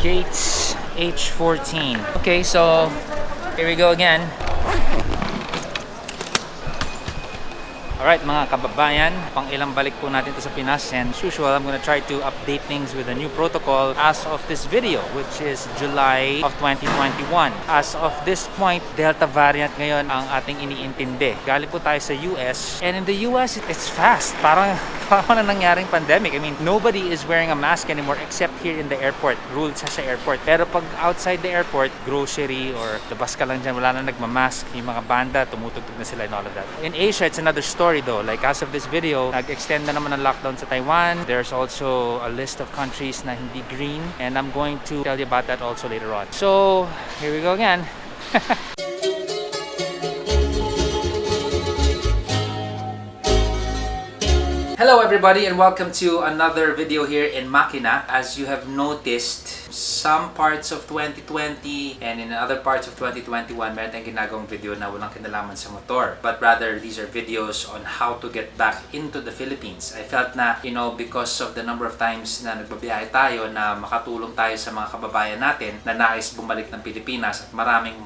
Gates H14. Okay, so here we go again. Alright mga kababayan, pang ilang balik po natin ito sa Pinas, and as usual, I'm gonna try to update things with a new protocol as of this video, which is July of 2021. As of this point, Delta variant ngayon ang ating iniintindi. Galing po tayo sa US, and in the US, it's fast. Parang na nangyaring pandemic. I mean, nobody is wearing a mask anymore except here in the airport. Rules sa airport. Pero pag outside the airport, grocery or labas ka lang dyan, wala na nagmamask. Yung mga banda, tumutugtog na sila and all of that. In Asia, it's another story though. Like as of this video, nag-extend na naman ang lockdown sa Taiwan. There's also a list of countries na hindi green, and I'm going to tell you about that also later on. So, here we go again. Hello everybody and welcome to another video here in Makina. As you have noticed, some parts of 2020 and in other parts of 2021, meron tayong ginagawang video na walang kinalaman sa motor. But rather, these are videos on how to get back into the Philippines. I felt na, because of the number of times na nagbabiyahe tayo, na makatulong tayo sa mga kababayan natin na nais bumalik ng Pilipinas at maraming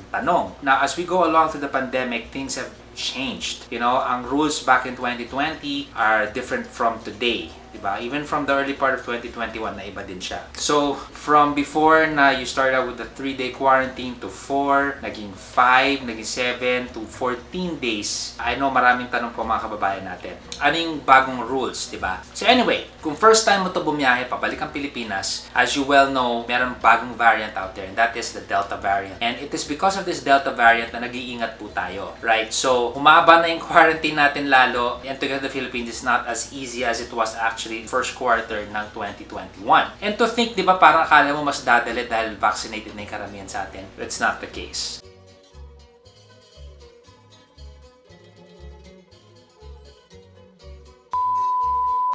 tanong. Now, as we go along through the pandemic, things have changed. Ang rules back in 2020 are different from today. Diba? Even from the early part of 2021, na iba din siya. So, from before na you start out with the 3-day quarantine to 4, naging 5, naging 7, to 14 days. I know maraming tanong po mga kababayan natin. Ano yung bagong rules, diba? So anyway, kung first time mo to bumiyahe, pabalik ang Pilipinas, as you well know, meron bagong variant out there, and that is the Delta variant. And it is because of this Delta variant na nag-iingat po tayo, right? So, humaba na yung quarantine natin lalo, and to get to the Philippines is not as easy as it was actually first quarter ng 2021. And to think, di ba, parang akala mo mas dadali dahil vaccinated na yung karamihan sa atin. It's not the case.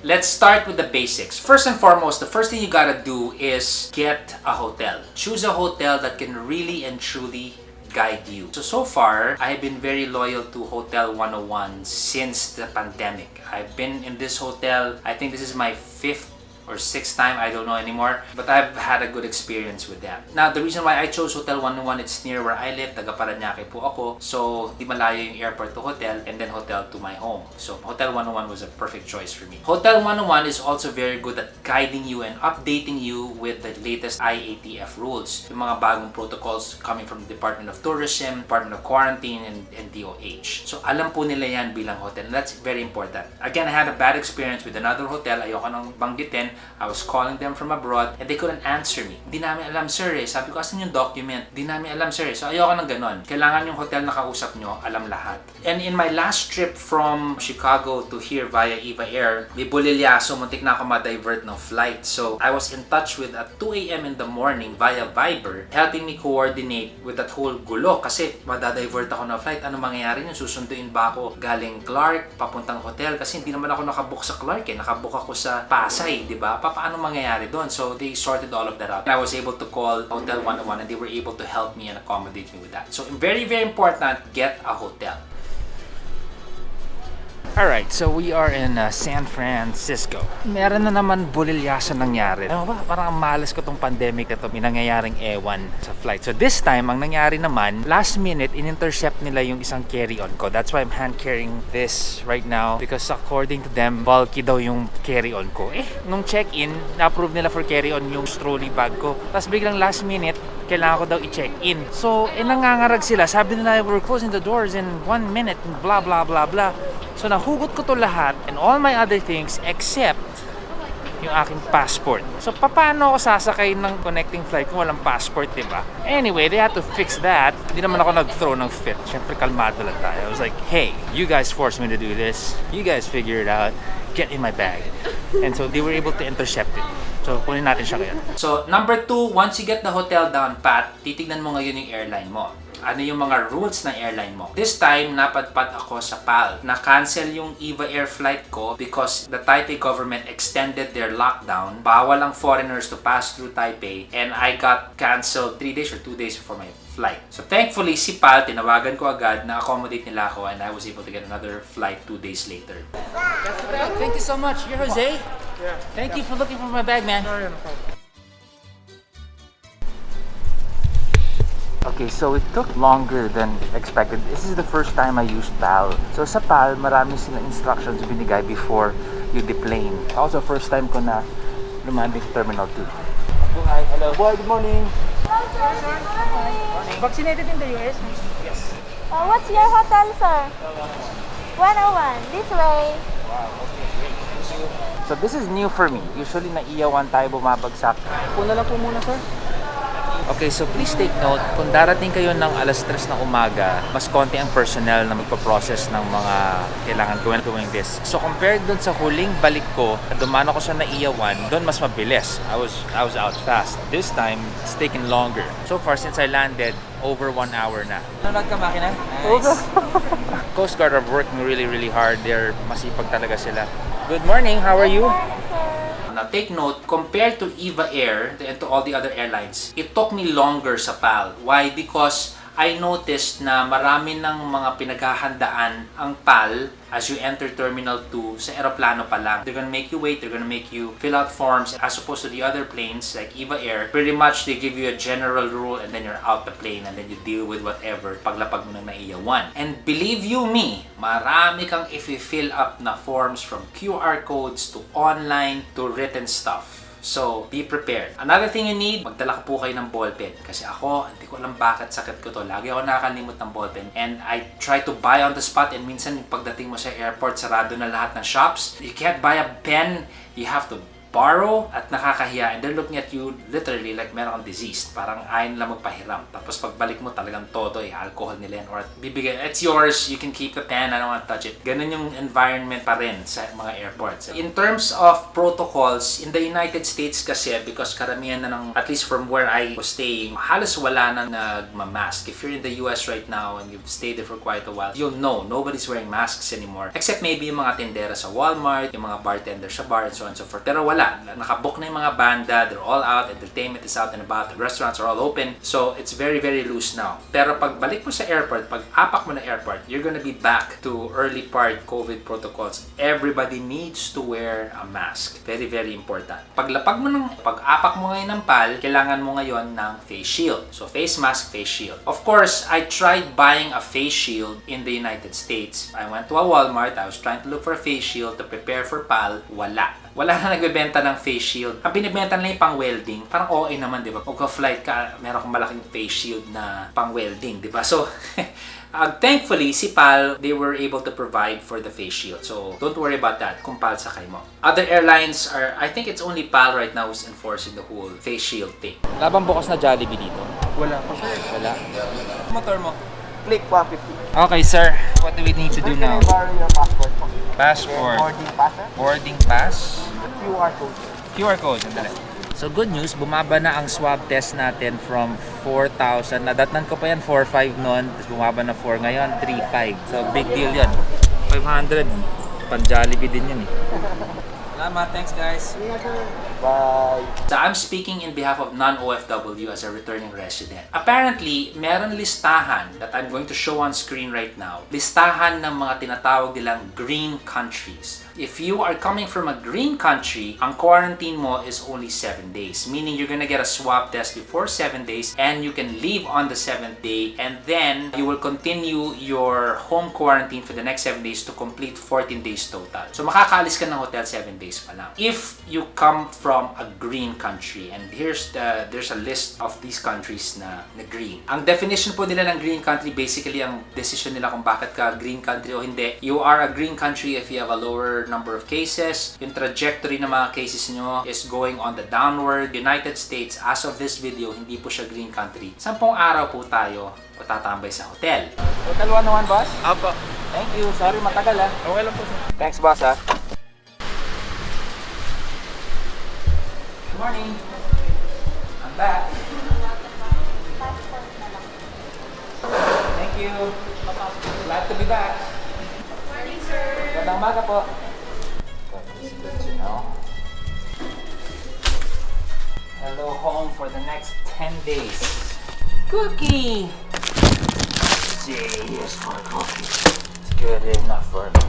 Let's start with the basics. First and foremost, the first thing you gotta do is get a hotel. Choose a hotel that can really and truly guide you. So far, I have been very loyal to Hotel 101 since the pandemic. I've been in this hotel, I think this is my 5th or 6th time, I don't know anymore, but I've had a good experience with them. Now, the reason why I chose Hotel 101, it's near where I live, taga Parañaque po ako, so di malayo yung airport to hotel, and then hotel to my home. So, Hotel 101 was a perfect choice for me. Hotel 101 is also very good at guiding you and updating you with the latest IATF rules, yung mga bagong protocols coming from the Department of Tourism, Department of Quarantine, and DOH. So, alam po nila yan bilang hotel, and that's very important. Again, I had a bad experience with another hotel, ayoko nang banggitin. I was calling them from abroad and they couldn't answer me. Di namin alam, sir, eh. Sabi ko, asan yung document? Di namin alam, sir, eh. So, ayoko ng ganon. Kailangan yung hotel na kausap nyo, alam lahat. And in my last trip from Chicago to here via Eva Air, may bulilyaso, muntik na ako ma-divert ng flight. So, I was in touch with at 2 a.m. in the morning via Viber, helping me coordinate with that whole gulo. Kasi, madadivert ako ng flight. Ano mangyayari yun? Susunduin ba ako galing Clark, papuntang hotel? Kasi hindi naman ako nakabook sa Clark, eh. Nakabook ako sa Pasay, di ba? Paano mangyayari doon? So, they sorted all of that out. I was able to call Hotel 101 and they were able to help me and accommodate me with that. So, very, very important, get a hotel. Alright, so we are in San Francisco. Meron na naman bulilyasan nangyari. Ano ba? Parang malas ko tong pandemic na to. May nangyayaring ewan sa flight. So this time, ang nangyari naman, last minute, in-intercept nila yung isang carry-on ko. That's why I'm hand-carrying this right now. Because according to them, bulky daw yung carry-on ko. Nung check-in, na-approve nila for carry-on yung trolley bag ko. Tapos biglang last minute, kailangan ko daw i-check-in. So, nangangarag sila. Sabi nila, we're closing the doors in 1 minute, blah, blah, blah, blah. So, nahugot ko to lahat and all my other things except yung aking passport. So, paano ako sasakay ng connecting flight kung walang passport, diba? Anyway, they had to fix that. Hindi naman ako nag-throw ng fit. Siyempre, kalmado lang tayo. I was like, hey, you guys forced me to do this. You guys figure it out. Get in my bag. And so, they were able to intercept it. So, kunin natin siya ngayon. So, number 2, once you get the hotel down pat, titignan mo ngayon yung airline mo. Ano yung mga rules ng airline mo. This time, napadpad ako sa PAL. Na-cancel yung Eva Air flight ko because the Taipei government extended their lockdown. Bawal ang foreigners to pass through Taipei. And I got canceled 3 days or 2 days before my flight. So thankfully, si PAL, tinawagan ko agad, na-accommodate nila ako, and I was able to get another flight 2 days later. That's the bag. Thank you so much. You're Jose? Yeah. Thank you for looking for my bag, man. Sorry, no problem. Okay, so it took longer than expected. This is the first time I used PAL. So sa PAL, marami silang instructions binigay before you deplane. Also, first time ko na lumanding sa Terminal 2. Hi, hello. Boy, good morning. Hello, sir. Good morning. Vaccinated in the US? Yes. What's your hotel, sir? 101. This way. Wow, okay, great. Thank you. So this is new for me. Usually na iyawan tayo bumabagsak. Una lang po muna, sir. Okay, so please take note, kung darating kayo ng alas 3 ng umaga, mas konti ang personnel na magpa-process ng mga kailangan gawin this. So compared dun sa huling balik ko, dumaan ako sa Naiyawan, doon mas mabilis. I was out fast. This time, it's taken longer. So far, since I landed, over 1 hour na. Nanonood ka makina? Nice. Coast Guard are working really hard. They're masipag talaga sila. Good morning, how are you? Now take note, compared to EVA Air and to all the other airlines, it took me longer sa PAL. Why? Because I noticed na marami ng mga pinaghahandaan ang PAL as you enter Terminal 2 sa aeroplano pa lang. They're gonna make you wait, they're gonna make you fill out forms as opposed to the other planes like EVA Air. Pretty much, they give you a general rule and then you're out the plane and then you deal with whatever paglapag mo ng Naiya 1. And believe you me, marami kang i-fill up na forms from QR codes to online to written stuff. So, be prepared. Another thing you need, magdala ka po kayo ng ballpen. Kasi ako, hindi ko alam bakit sakit ko to. Lagi ako nakakalimot ng ballpen. And I try to buy on the spot and minsan pagdating mo sa airport, sarado na lahat ng shops. You can't buy a pen. You have to borrow at nakakahiya and they're looking at you literally like meron kang disease. Parang ayaw nila magpahiram. Tapos pagbalik mo talagang todo alcohol nila yan or bibigyan, it's yours, you can keep the pen, I don't want to touch it. Ganun yung environment pa rin sa mga airports. In terms of protocols, in the United States kasi, because karamihan na ng, at least from where I was staying, halos wala nang nagmamask. If you're in the US right now and you've stayed there for quite a while, you'll know nobody's wearing masks anymore. Except maybe yung mga tindera sa Walmart, yung mga bartender sa bar and so on and so forth. Pero wala. Nakabook na yung mga banda, they're all out, entertainment is out and about, the restaurants are all open, so it's very loose now. Pero pag balik mo sa airport, pag apak mo na airport, you're gonna be back to early part COVID protocols. Everybody needs to wear a mask. Very important. Paglapag mo ng, pag apak mo ngayon ng PAL, kailangan mo ngayon ng face shield. So face mask, face shield. Of course, I tried buying a face shield in the United States. I went to a Walmart, I was trying to look for a face shield to prepare for PAL, wala na nagbebenta ng face shield. Ang binibenta nila yung pang-welding. Parang okay naman, di ba? Magka-flight ka, meron kang malaking face shield na pang-welding, di ba? So, thankfully, si PAL, they were able to provide for the face shield. So, don't worry about that kung PAL sakay mo. Other airlines are, I think it's only PAL right now who's enforcing the whole face shield thing. Labang bukas na Jollibee dito. Wala pa, sir. Wala. Motor mo. Click 150. Okay, sir. What do we need to do now? Can I borrow your passport? Passport. Boarding pass, sir? Boarding pass. QR code. QR code, sandali. So good news, bumaba na ang swab test natin from 4,000. Nadatnan ko pa yan, 4,500 noon. Tapos bumaba na 4 ngayon, 3,500. So big deal yan. 500. Pan Jollibee din yun eh. Salamat, thanks guys. Bye. So I'm speaking in behalf of non-OFW as a returning resident. Apparently, meron listahan that I'm going to show on screen right now. Listahan ng mga tinatawag nilang green countries. If you are coming from a green country, ang quarantine mo is only 7 days. Meaning you're gonna get a swab test before 7 days and you can leave on the 7th day and then you will continue your home quarantine for the next 7 days to complete 14 days total. So makakaalis ka ng hotel 7 days pa lang. If you come from a green country, and there's a list of these countries na green. Ang definition po nila ng green country, basically ang decision nila kung bakit ka green country o hindi. You are a green country if you have a lower number of cases. Yung trajectory ng mga cases nyo is going on the downward. United States, as of this video, hindi po siya green country. 10 araw po tayo matatambay sa hotel. Hotel 101, boss? Apo. Thank you. Sorry, matagal ah. Okay lang po sir. Thanks, boss ah. Good morning. I'm back. Thank you. Glad to be back. Morning, sir. Magandang umaga po. Hello home for the next 10 days. Cookie! Yes, for cookie. It's good enough for me.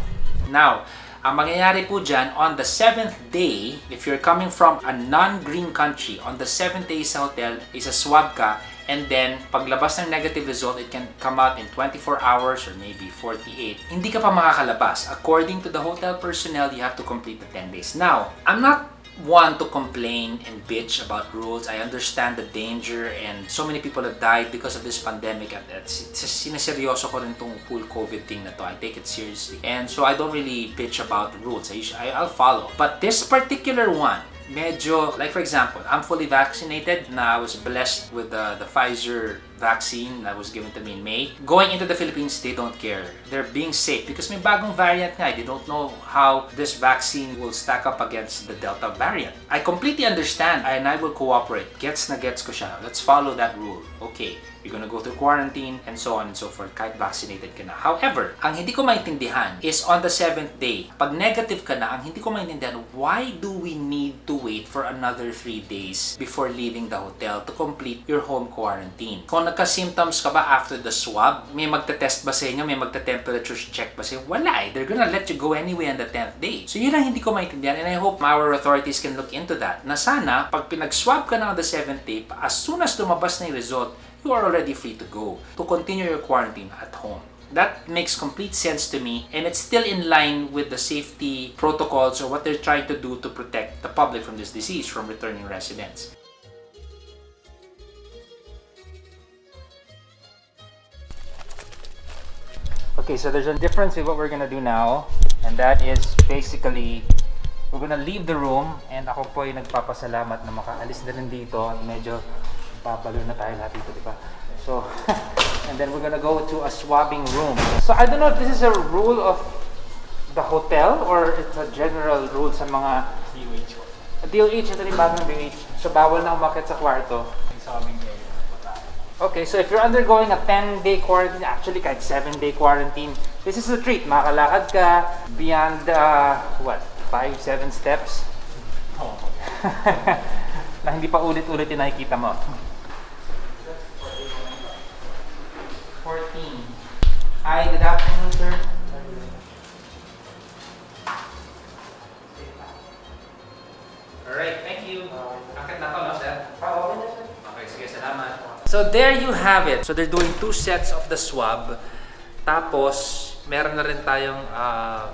Now, ang mangyayari po dyan, on the 7th day, if you're coming from a non-green country, on the 7th day sa hotel, is a swab ka, and then paglabas ng negative result, it can come out in 24 hours or maybe 48. Hindi ka pa makakalabas. According to the hotel personnel, you have to complete the 10 days. Now, I'm not one to complain and bitch about rules. I understand the danger and so many people have died because of this pandemic. At sinaseryoso ko rin tong whole COVID thing na to. I take it seriously. And so I don't really bitch about rules. I'll follow. But this particular one, medyo, like for example, I'm fully vaccinated na I was blessed with the Pfizer vaccine that was given to me in May. Going into the Philippines, they don't care. They're being safe because may bagong variant nga. They don't know how this vaccine will stack up against the Delta variant. I completely understand and I will cooperate. Gets na gets ko siya. Let's follow that rule. Okay, you're gonna go through quarantine and so on and so forth kahit vaccinated ka na. However, ang hindi ko maintindihan is on the 7th day, pag negative ka na, ang hindi ko maintindihan, why do we need to wait for another 3 days before leaving the hotel to complete your home quarantine? Kung nagka-symptoms ka ba after the swab, may magte-test ba sa inyo? May magte-temperature check ba sa inyo? Wala eh. They're gonna let you go anyway on the 10th day. So yun ang hindi ko maintindihan and I hope our authorities can look into that. Na sana, pag pinag-swab ka na on the 7th day, as soon as lumabas na yung result, you are already free to go to continue your quarantine at home. That makes complete sense to me and it's still in line with the safety protocols or what they're trying to do to protect the public from this disease from returning residents. Okay, so there's a difference in what we're gonna do now, and that is basically we're gonna leave the room and ako po ay nagpapasalamat na makaalis na rin dito. Medyo babalo na tayo lahat dito, di ba? So, and then we're gonna go to a swabbing room. So I don't know if this is a rule of the hotel or it's a general rule sa mga DOH. Ito rin bagong DOH. So bawal na umakyat sa kwarto. Sa aming area. Okay, so if you're undergoing a 10-day quarantine, actually kahit 7-day quarantine, this is a treat. Makakalakad ka beyond, 5-7 steps? Oh. Na hindi pa ulit-ulit yung nakikita mo. 14. Hi, good afternoon, sir. Alright, thank you. Akit na to, no, sir? Okay, sige, salamat. So there you have it. So they're doing 2 sets of the swab. Tapos, meron na rin tayong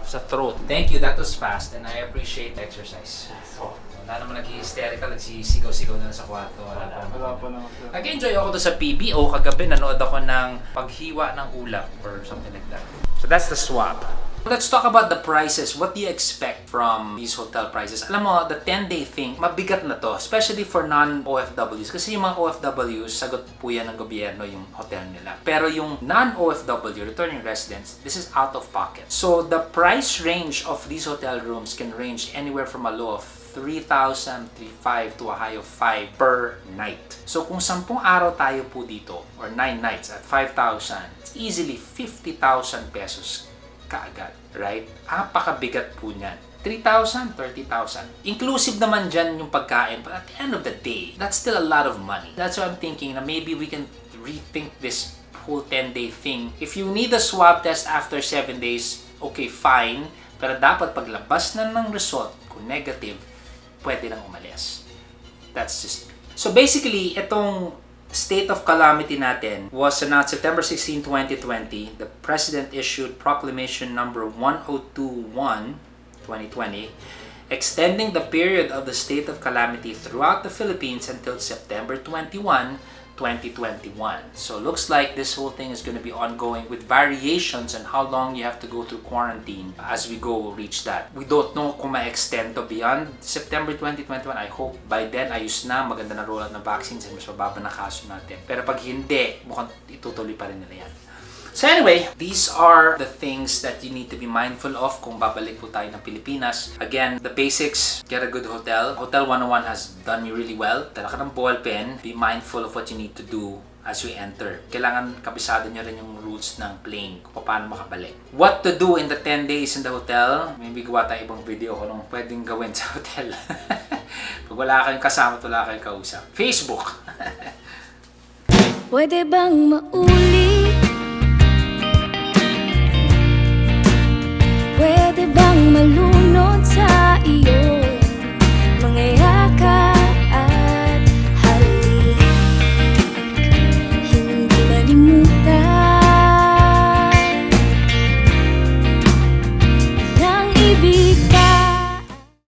sa throat. Thank you, that was fast and I appreciate the exercise. So, wala naman nag-hysterical, nagsisigaw-sigaw na sa kwarto. Wala pa naman. Nag-enjoy ako doon sa PBO. Kagabi, nanood ako ng paghiwa ng ulap or something like that. So that's the swab. Let's talk about the prices. What do you expect from these hotel prices? Alam mo, the 10-day thing, mabigat na to, especially for non-OFWs. Kasi yung mga OFWs, sagot po yan ng gobyerno yung hotel nila. Pero yung non-OFW, returning residents, this is out of pocket. So the price range of these hotel rooms can range anywhere from a low of 3,000, 3,500 to a high of 5 per night. So kung 10 araw tayo po dito, or 9 nights at 5,000, it's easily 50,000 pesos kaagad, right? Apakabigat po niyan. 3,000, 30,000. Inclusive naman dyan yung pagkain, but at the end of the day, that's still a lot of money. That's why I'm thinking na maybe we can rethink this whole 10-day thing. If you need a swab test after 7 days, okay, fine. Pero dapat paglabas na ng result, kung negative, pwede nang umalis. That's just... So basically, itong state of calamity natin was announced September 16, 2020. The President issued Proclamation number 1021, 2020, extending the period of the state of calamity throughout the Philippines until September 21, 2021. So looks like this whole thing is going to be ongoing with variations on how long you have to go through quarantine as we go reach that. We don't know kung ma-extend to beyond September 2021. I hope by then ayos na, maganda na rollout ng vaccines and mas mababa na kaso natin. Pero pag hindi, mukhang itutuloy pa rin nila yan. So anyway, these are the things that you need to be mindful of kung babalik po tayo ng Pilipinas. Again, the basics, get a good hotel. Hotel 101 has done me really well. Dala ka ng ballpen. Be mindful of what you need to do as you enter. Kailangan kabisado nyo rin yung rules ng plane kung paano makabalik. What to do in the 10 days in the hotel? Maybe gawa tayo ibang video kung anong pwedeng gawin sa hotel. Pag wala kayong kasama at wala kayong kausap. Facebook! Pwede bang maulit? Pwede bang malunod sa iyo?